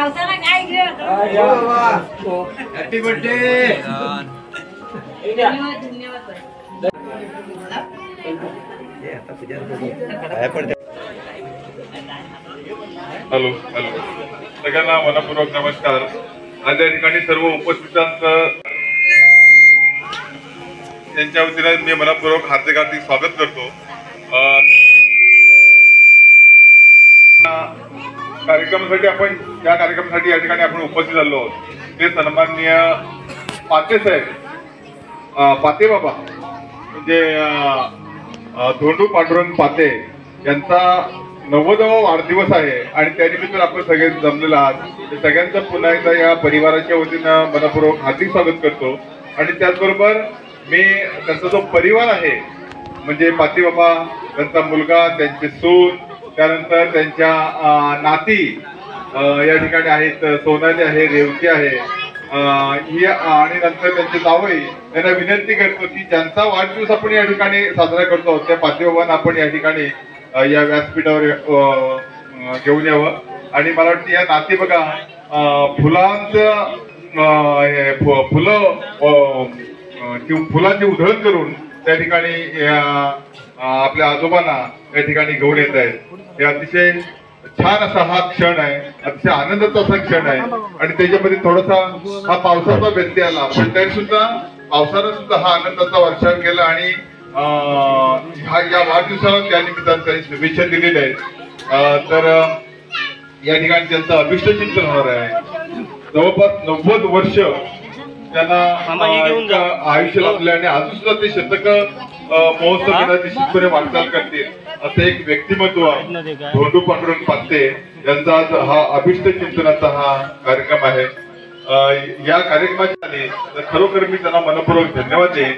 पावसाला काय घेऊ हॅपी बर्थडे. हॅलो हॅलो सगळ्यांना मनपूर्वक नमस्कार. आज या ठिकाणी सर्व उपस्थितांचं त्यांच्या वतीने मी मनपूर्वक हार्दिक स्वागत करतो. कार्यक्रमासाठी आपण या कार्यक्रमासाठी या ठिकाणी आपण उपस्थित झालो आहोत. ते सन्माननीय पाते साहेब, पाते बाबा म्हणजे धोंडू पांडुरंग पाते यांचा 90वा वाढदिवस आहे आणि त्यानिमित्त आपण सगळे जमलेलो आहात. सगळ्यांचं पुन्हा एकदा या परिवाराच्या वतीनं मनपूर्वक हार्दिक स्वागत करतो. आणि त्याचबरोबर मी त्यांचा जो परिवार आहे म्हणजे पाते बाबा, त्यांचा मुलगा, त्यांचे सून, त्यानंतर त्यांच्या नाती या ठिकाणी आहेत, सोनाली आहे, रेवती आहे ही, आणि नंतर त्यांचे जावई यांना विनंती करतो की ज्यांचा वाढदिवस आपण या ठिकाणी साजरा करतो त्या पाते बाबांना आपण या ठिकाणी या व्यासपीठावर घेऊन यावं. आणि मला वाटतं या नाती बघा फुलांचं फुलांची उधळण करून त्या ठिकाणी आपल्या आजोबांना या ठिकाणी घेऊन येत आहेत. हे अतिशय छान असा हा क्षण आहे, अतिशय आनंदाचा असा क्षण आहे. आणि त्याच्यामध्ये थोडासा हा पावसाचा व्यत्यय आला पण तरी सुद्धा पावसानं सुद्धा हा आनंदाचा वर्षाव केला आणि या वाढदिवसाला त्या निमित्तानं काही शुभेच्छा दिलेल्या आहेत. तर या ठिकाणी त्यांचं अभिष्ट चिंतन होणार आहे. जवळपास 90 वर्ष त्यांना आयुष्य लाभले आणि अजून सुद्धा ते शतक महोत्सव निश्चितपणे वाटचाल करतील असं एक व्यक्तिमत्व धोंडू पांडुरंग पाते यांचा आज हा अभिष्ट चिंतनाचा हा कार्यक्रम आहे. या कार्यक्रमाच्या तर खरोखर मी त्यांना मनपूर्वक धन्यवाद देईन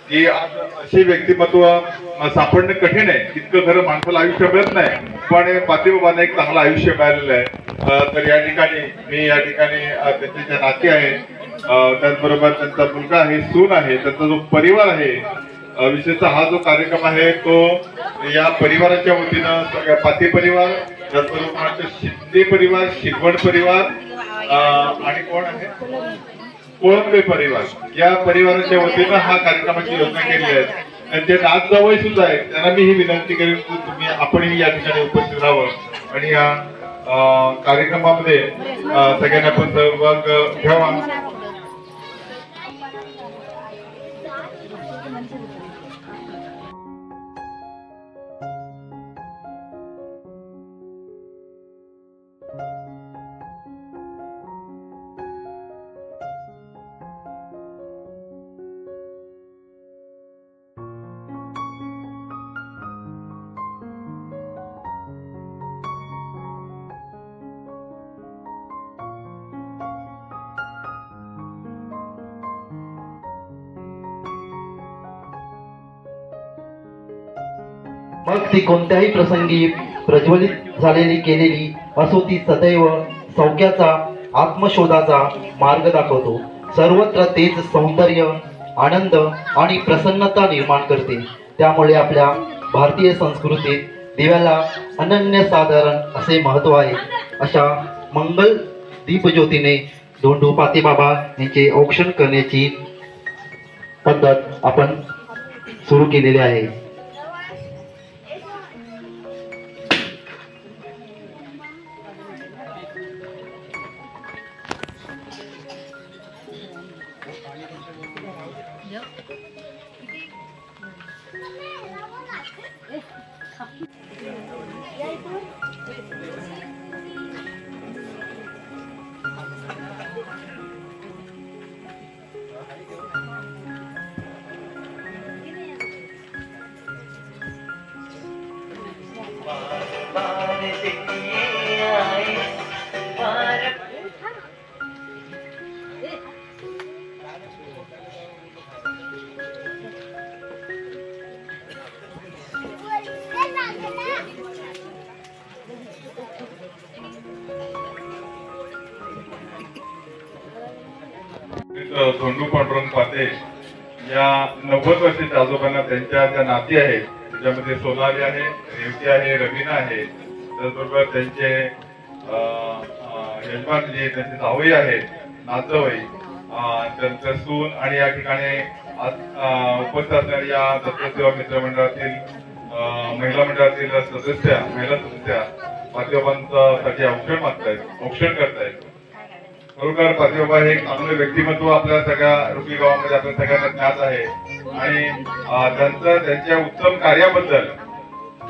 की अशी व्यक्तिमत्व सापडणं कठीण आहे. इतकं खरं माणसाला आयुष्य मिळत नाही पण पाते बाबांना एक चांगलं आयुष्य मिळालेलं आहे. तर या ठिकाणी मी या ठिकाणी त्यांचे जे नाते आहेत, त्याचबरोबर त्यांचा मुलगा आहे, सून आहे, त्यांचा जो परिवार आहे, विशेषतः हा जो कार्यक्रम आहे तो या परिवाराच्या वतीनं पाते परिवार, त्याचबरोबर शिंदे परिवार, शिरवण परिवार आणि कोण आहे कोळंबे परिवार या परिवाराच्या वतीनं हा कार्यक्रमाची योजना केली आहे. त्यांचे नात जावई सुद्धा आहेत, त्यांना मी ही विनंती करेन की तुम्ही आपणही या ठिकाणी उपस्थित राहावं आणि या कार्यक्रमामध्ये सगळ्यांना आपण सहभाग घ्यावा. मग ती कोणत्याही प्रसंगी प्रज्वलित झालेली केलेली असो, ती सदैव सौख्याचा आत्मशोधाचा मार्ग दाखवतो. सर्वत्र तेच सौंदर्य, आनंद आणि प्रसन्नता निर्माण करते. त्यामुळे आपल्या भारतीय संस्कृतीत दिव्याला अनन्यसाधारण असे महत्त्व आहे. अशा मंगल दीपज्योतीने धोंडू पाते बाबा यांचे औक्षण करण्याची पद्धत आपण सुरू केलेली आहे. धोंडू पांडुरंग पाते या 90 वर्षाच्या आजोबांना त्यांच्या ज्या नाती आहेत त्याच्यामध्ये सोनाली आहे, रेवती आहे, रवीना आहे, त्याचबरोबर त्यांचे यजमान जे त्यांचे जावई आहेत, नातवई, त्यांचं सून आणि या ठिकाणी उपस्थित असणाऱ्या या दत्तसेवा मित्र मंडळातील महिला मंडळातील महिला सदस्या पातीबाबांसाठी औक्षण करतायत. खरोखर पातीबाबा हे एक चांगलं व्यक्तिमत्व आपल्या सगळ्या रुपी गावामध्ये आपल्या सगळ्यांना ज्ञात आहे आणि त्यांच्या उत्तम कार्याबद्दल,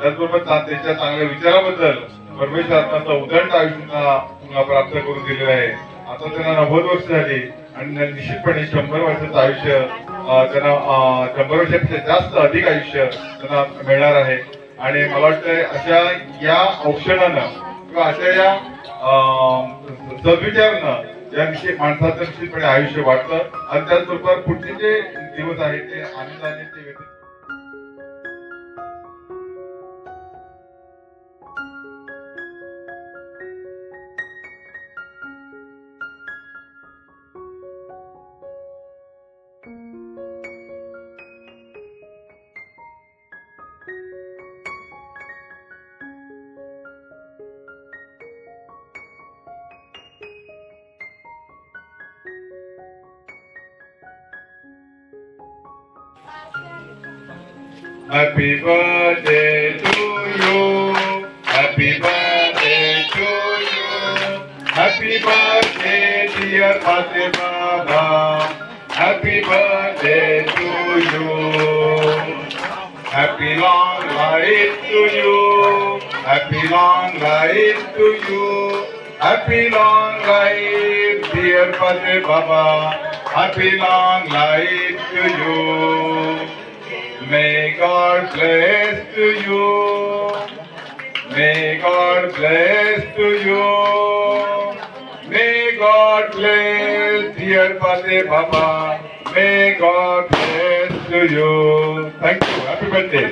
त्याचबरोबर त्यांच्या चांगल्या विचाराबद्दल परमेश्वरानं उदंड आयुष्य प्राप्त करून दिलेलं आहे. आता त्यांना 90 वर्ष झाली आणि निश्चितपणे 100 वर्षाचं आयुष्य त्यांना 100 वर्षापेक्षा जास्त अधिक आयुष्य त्यांना मिळणार आहे. आणि मला वाटतं अशा या औक्षणानं किंवा अशा या सद्विचारानं या माणसाचं निश्चितपणे आयुष्य वाढतं आणि त्याचबरोबर पुढचे जे दिवस आहेत ते आनंदाने ते व्यतीत. Happy birthday to you. Happy birthday to you. Happy birthday dear Pate Baba. Happy birthday to you. Happy long life to you. Happy long life to you. Happy long life dear Pate Baba. Happy long life to you. May God bless to you. May God bless to you. May God bless dear Pate Baba. May God bless to you. Thank you. Happy birthday.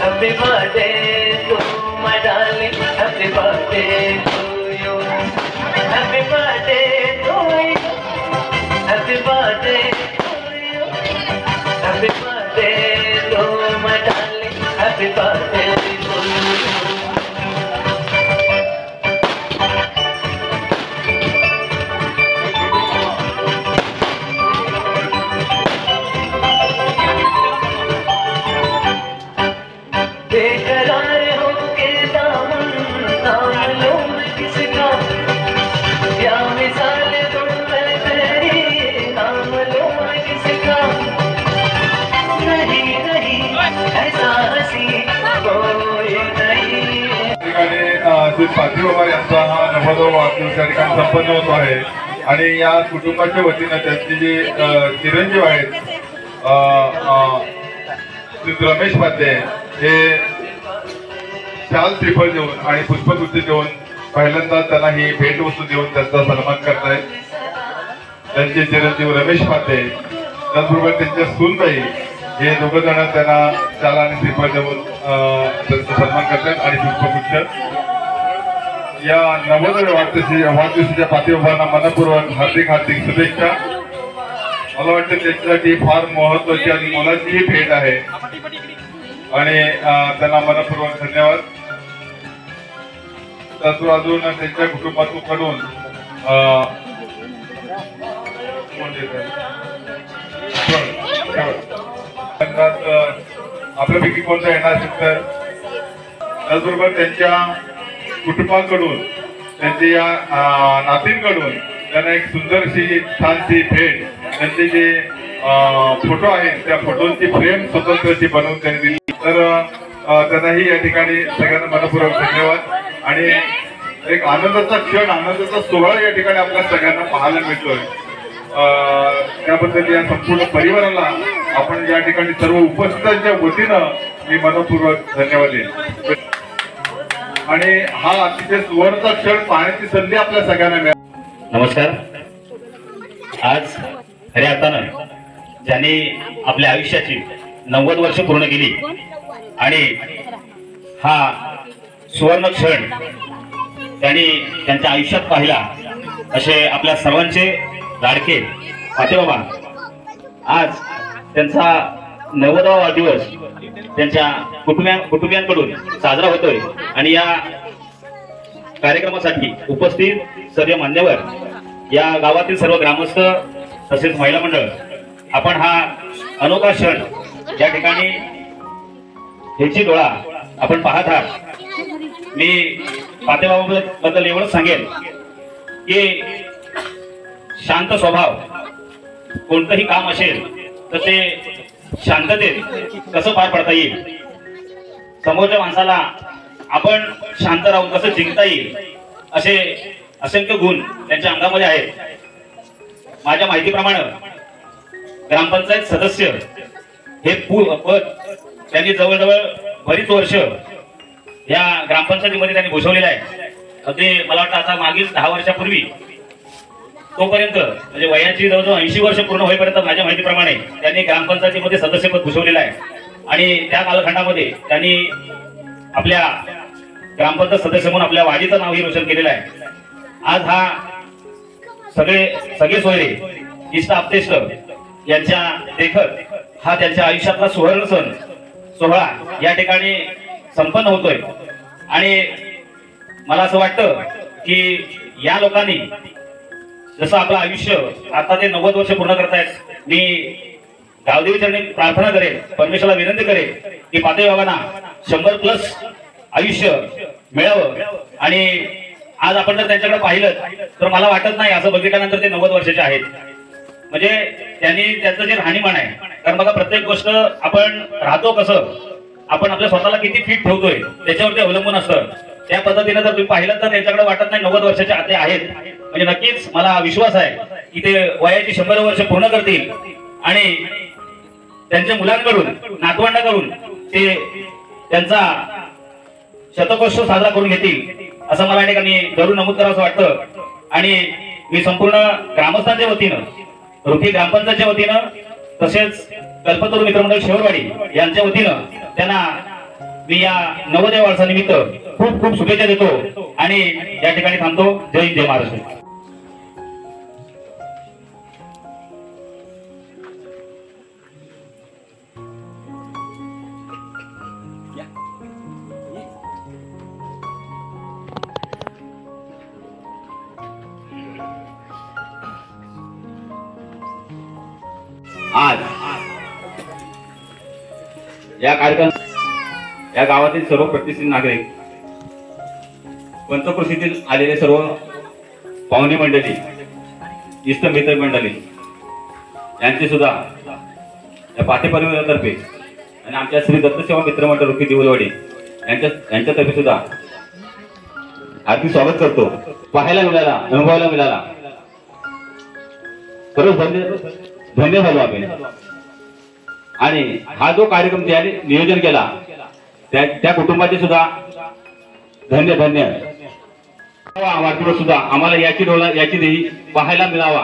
Happy birthday to my darling. Happy birthday to you. Happy birthday to you. Happy birthday to you. Happy birthday to my darling. Happy birthday to you. पातीबाबा यांचा हा 90वा वाढदिवस या ठिकाणी संपन्न होतो आहे आणि या कुटुंबाच्या वतीनं त्यांचे जे चिरंजीव आहेत रमेश पाध्ये हे शाल श्रीफळ देऊन आणि पुष्पगुच्छ देऊन पहिल्यांदा त्यांना ही भेटवस्तू देऊन त्यांचा सन्मान करतायत. त्यांचे चिरंजीव रमेश पाध्ये त्याचबरोबर त्यांच्या सूनबाई हे दोघं जण त्यांना शाल आणि श्रीफळ देऊन त्यांचा सन्मान करतायत आणि पुष्पगुच्छ. या 90व्या वाढदिवसाच्या पातीबाबांना मनपूर्वक हार्दिक शुभेच्छा. मला वाटतं त्यांच्यासाठी फार महत्वाची आणि मोलाची ही भेट आहे आणि त्यांना मनपूर्वक धन्यवाद. त्यातून अजून त्यांच्या कुटुंबाकडून आपल्यापैकी कोणता येणार असेल तर त्याचबरोबर त्यांच्या कुटुंबाकडून त्यांच्या या नातींकडून त्यांना एक सुंदरशी छानशी भेट त्यांचे जे फोटो आहेत त्या फोटोची फ्रेम स्वतंत्रशी बनवून त्यांनी दिली. तर त्यांनाही या ठिकाणी सगळ्यांना मनपूर्वक धन्यवाद आणि एक आनंदाचा क्षण आनंदाचा सोहळा या ठिकाणी आपल्या सगळ्यांना पाहायला मिळतोय. त्याबद्दल या संपूर्ण परिवाराला आपण या ठिकाणी सर्व उपस्थितांच्या वतीनं मी मनपूर्वक धन्यवाद देईन आणि हा अतिशय सुवर्णचा क्षण पाहण्याची संधी आपल्या सगळ्यांना मिळाली. नमस्कार. आज खऱ्या अर्थानं ज्यांनी आपल्या आयुष्याची 90 वर्ष पूर्ण केली आणि हा सुवर्ण क्षण त्यांनी त्यांच्या आयुष्यात पाहिला असे आपल्या सर्वांचे लाडके फातेबाबा आज त्यांचा 90वा वाढदिवस त्यांच्या कुटुंबियांकडून साजरा होतोय आणि या कार्यक्रमासाठी उपस्थित सर्व मान्यवर, या गावातील सर्व ग्रामस्थ तसेच महिला मंडळ, आपण हा अनोखा क्षण या ठिकाणी ह्याची डोळा आपण पाहत आहात. मी फातेबाबाबद्दल एवढंच सांगेन की शांत स्वभाव, कोणतंही काम असेल तर ते शांततेत कसं पार पडता येईल, समोरच्या माणसाला आपण शांत राहून कसं जिंकता येईल, असे असंख्य गुण त्यांच्या अंगामध्ये आहेत. माझ्या माहितीप्रमाणे ग्रामपंचायत सदस्य हे पद त्यांनी जवळजवळ बरीच वर्ष या ग्रामपंचायतीमध्ये त्यांनी भूषवलेलं आहे. ते मला वाटतं आता मागील 10 वर्षापूर्वी तोपर्यंत म्हणजे वयाची जवळजवळ 80 वर्ष पूर्ण होईपर्यंत माझ्या माहितीप्रमाणे त्यांनी ग्रामपंचायतीमध्ये सदस्यपद भूषवलेलं आहे. आणि त्या कालखंडामध्ये त्यांनी आपल्या ग्रामपंचायत सदस्य म्हणून आपल्या वाडीचं नावही रोशन केलेलं आहे. आज हा सगळे सोयरे इष्ट आपतेष्ट यांच्या देखत हा त्यांच्या आयुष्यातला सुवर्ण सण सोहळा या ठिकाणी संपन्न होतोय. आणि मला असं वाटतं की या लोकांनी जसं आपलं आयुष्य आता ते 90 वर्ष पूर्ण करतायत, मी गावदेवी चरणी प्रार्थना करेन, परमेश्वराला विनंती करेन की फातेबाबांना 100+ आयुष्य मिळावं. आणि आज आपण जर त्यांच्याकडे पाहिलं तर मला वाटत नाही असं बघितल्यानंतर ते 90 वर्षाचे आहेत. म्हणजे त्यांनी त्यांचं जे राहणीमान आहे, कारण बघा प्रत्येक गोष्ट आपण राहतो कसं, आपण आपल्या स्वतःला किती फिट ठेवतोय त्याच्यावरती अवलंबून असतं. त्या पद्धतीने जर तुम्ही पाहिलं तर त्यांच्याकडे वाटत नाही 90 वर्षाचे आते आहेत. म्हणजे नक्कीच मला विश्वास आहे की ते वयाची 100 वर्ष पूर्ण करतील आणि त्यांच्या मुलांकडून नातवंडाकडून ते त्यांचा शतकोत्सव साजरा करून घेतील असं मला या ठिकाणी जरूर नमूद करावं वाटतं. आणि मी संपूर्ण ग्रामस्थांच्या वतीनं, रुपी ग्रामपंचायतच्या वतीनं तसेच कल्पतरू मित्रमंडळ शेवरवाडी यांच्या वतीनं त्यांना मी या 90व्या वर्षानिमित्त खूप खूप शुभेच्छा देतो आणि या ठिकाणी थांबतो. जय हिंद, जय महाराष्ट्र. आज या कार्यक्रम या गावातील सर्व प्रतिष्ठित नागरिक, पंचक्रोशीतील आलेले सर्व पाहुणे मंडळी, इष्ट मित्र मंडळी यांचे सुद्धा या पाटे परिवारातर्फे आणि आमच्या श्री दत्तसेवा मित्रमंडळ रुपी दिवलवाडी यांच्यातर्फे सुद्धा हार्दिक स्वागत करतो. पाहायला मिळाला, अनुभवायला मिळाला, सर्व धन्य झालो आम्ही. आणि हा जो कार्यक्रम त्याने नियोजन केला त्या कुटुंबाचे सुद्धा धन्य वाढदिवस सुद्धा आम्हाला याची देही पाहायला मिळावा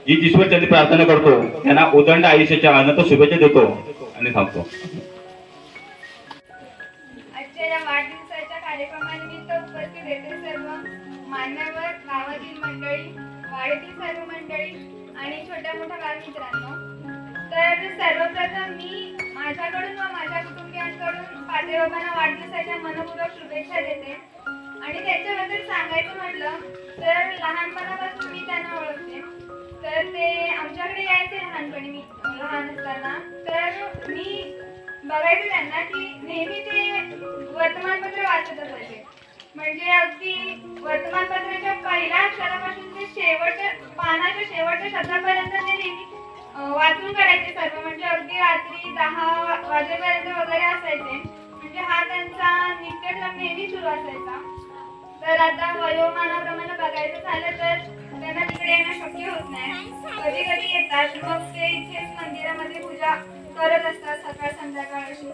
ही ईश्वरचरणी प्रार्थना करतो. त्यांना उदंड आयुष्याच्या अनंत शुभेच्छा देतो आणि थांबतो. आजच्या या वाढदिवसाच्या कार्यक्रमानिमित्त उपस्थित येथे सर्व मान्यवर, गावातील मंडळी, वाडीतील सर्व मंडळी आणि छोट्या मोठ्या बालमित्रांनो, तर सर्वप्रथम मी माझ्याकडून व माझ्या कुटुंबियांकडून फातेबाबांना वाढदिवसाच्या मनपूर्वक शुभेच्छा देते. आणि त्यांच्याबद्दल सांगायचं म्हटलं तर लहानपणापासून मी त्यांना ओळखते. तर ते आमच्याकडे यायचे लहानपणी, मी लहान असताना. तर मी बघायचे त्यांना की नेहमी ते वर्तमानपत्र वाचत असायचे. म्हणजे अगदी वर्तमानपत्राच्या पहिल्या अक्षरापासून ते पानाच्या शेवटच्या शब्दापर्यंत ते नेहमी वाचून करायचे सर्व. म्हणजे अगदी रात्री 10 वाजेपर्यंत वगैरे असायचे. म्हणजे हा त्यांचा नित्यक्रम नेहमी सुरू असायचा. तर आता वयोमानाप्रमाणे बघायचं झालं तर त्यांना तिकडे येणं शक्य होत नाही. कधी कधी येतात, मग ते इथेच मंदिरामध्ये पूजा करत असतात सकाळ संध्याकाळ अशी.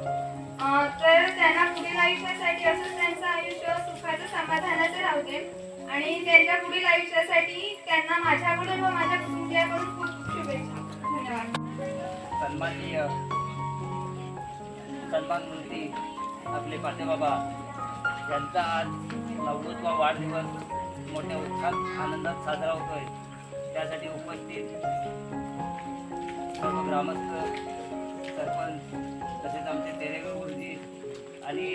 तर त्यांना पुढील आयुष्यासाठी असंच त्यांचं आयुष्य सुखाचं समाधानाचं राहू दे. आणि त्यांच्या पुढील आयुष्यासाठी त्यांना माझ्याकडून व माझ्या कुटुंबियाकडून खूप खूप शुभेच्छा. धन्यवाद. सन्माननीय सन्मानमंत्री आपले पाटेबाबा यांचा आज 90वा वाढदिवस मोठ्या उत्साहात आनंदात साजरा होतोय. त्यासाठी उपस्थित सर्व ग्रामस्थ, सरपंच तसेच आमचे तेरेगर गुरुजी आणि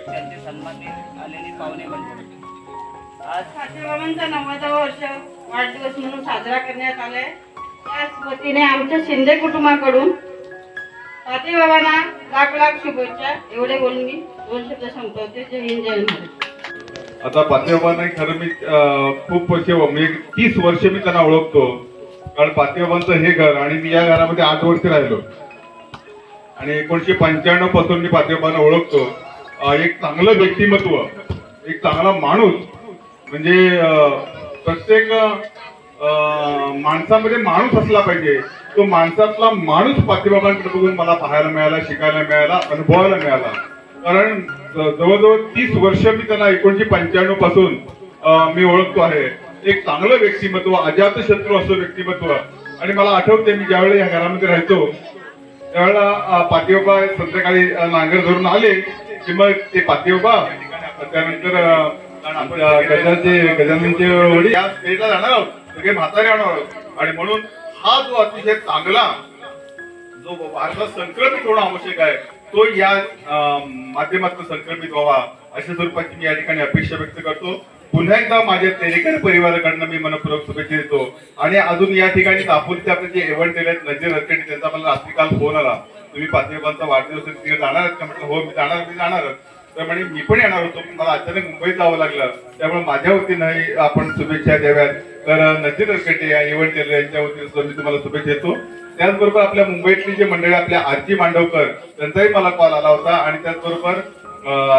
त्यांचे सन्मानित आलेले पाहुणे मंडळी, आज पाटेबाबांचा 90वा वर्ष वाढदिवस म्हणून साजरा करण्यात आलाय. त्याच वतीने आमच्या शिंदे कुटुंबाकडून पाटेबाबांना लाख लाख शुभेच्छा. एवढे बोलून मी 2 शब्द संपवते. जय हिंद, जय महाराष्ट्र. आता पातेबाबांना खरं मी खूप वर्ष म्हणजे 30 वर्ष मी त्यांना ओळखतो. कारण पातेबाबांचं हे घर आणि मी या घरामध्ये 8 वर्ष राहिलो आणि 1995 पासून मी पातेबाबांना ओळखतो. एक चांगलं व्यक्तिमत्व, एक चांगला माणूस, म्हणजे प्रत्येक माणसामध्ये माणूस असला पाहिजे. तो माणसातला माणूस पातेबाबांकडे बघून मला पाहायला मिळाला, शिकायला मिळाला, अनुभवायला मिळाला. कारण जवळजवळ 30 वर्ष मी त्यांना 1995 पासून मी ओळखतो आहे. एक चांगलं व्यक्तिमत्व, अजातशत्रू असं व्यक्तिमत्व. आणि मला आठवते मी ज्यावेळी या घरामध्ये राहायचो त्यावेळेला पातेबाबा संध्याकाळी नांगर धरून आले की मग ते पातेबाबा, त्यानंतर गजाननचे वडील या स्टेजला जाणार आहोत, सगळे म्हातारे आणणार आहोत. आणि म्हणून हा जो अतिशय चांगला जो भारतात संक्रमित होणं आवश्यक आहे तो या माध्यमातून संक्रमित व्हावा अशा स्वरूपाची मी या ठिकाणी अपेक्षा व्यक्त करतो. पुन्हा एकदा माझ्या तेरेकर परिवाराकडनं मी मनपूर्वक शुभेच्छा देतो. आणि अजून या ठिकाणी दापोलीचे आपले जे इव्हेंट दिले आहेत नजर हरकटी, त्यांचा मला रात्री काल फोन आला, तुम्ही पातेबाबांचा वाढदिवस तिथे जाणार आहेत का? म्हटलं हो मी जाणारच. तर म्हणे मी पण येणार होतो, पण मला अचानक मुंबईत जावं लागलं, त्यामुळे माझ्या वतीनं आपण शुभेच्छा द्याव्यात. तर नजर हरकटे या इव्हेंट दिले यांच्या वतीनं मी तुम्हाला शुभेच्छा देतो. त्याचबरोबर आपल्या मुंबईतली जे मंडळी, आपल्या आरजी मांडवकर, त्यांचाही मला कॉल आला होता. आणि त्याचबरोबर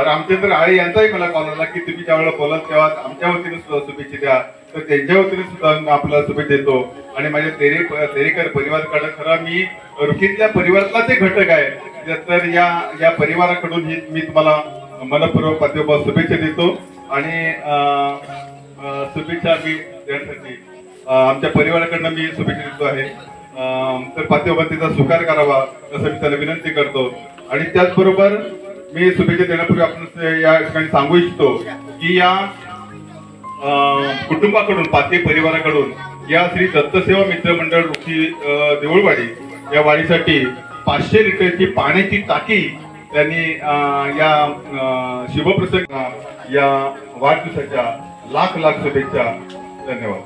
रामचंद्र आळे यांचाही मला कॉल आला की तुम्ही ज्यावेळेला बोलाल तेव्हा आमच्या वतीने सुद्धा शुभेच्छा द्या. तर त्यांच्या वतीने सुद्धा आपल्याला शुभेच्छा देतो. आणि माझ्या तेरेकर परिवाराकडे खरं मी रुखीतल्या परिवारातलाच एक घटक आहे. तर या परिवाराकडून ही मी तुम्हाला मनपूर्वक पातेबाबा शुभेच्छा देतो. आणि शुभेच्छा मी देण्यासाठी आमच्या परिवाराकडनं मी शुभेच्छा देतो आहे. तर पातेबाबा तिचा स्वीकार करावा असं मी त्याला विनंती करतो. आणि त्याचबरोबर मी शुभेच्छा देण्यापूर्वी आपण या ठिकाणी सांगू इच्छितो की या कुटुंबाकडून, पाते परिवाराकडून या श्री दत्तसेवा मित्र मंडळ रुखी देऊळवाडी या वाडीसाठी 500 लिटरची पाण्याची टाकी त्यांनी या शुभप्रसंग या वाढदिवसाच्या लाख लाख शुभेच्छा. धन्यवाद.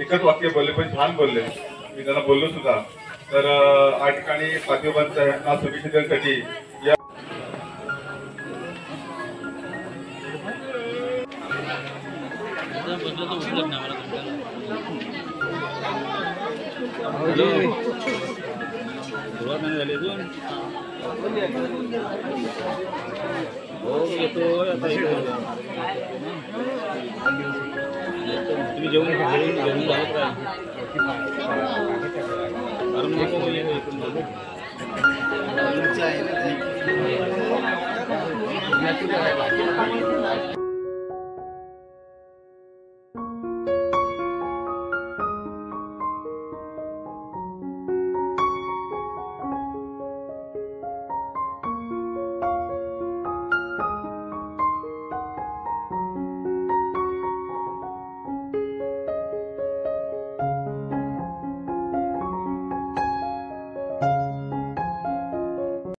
एकच वाक्य बोलले पण छान बोलले, मी त्यांना बोललो सुद्धा. तर या ठिकाणी पातेबाबांच्या शुभेच्छा देण्यासाठी या तुम्ही जेवण घेऊन जात राहा.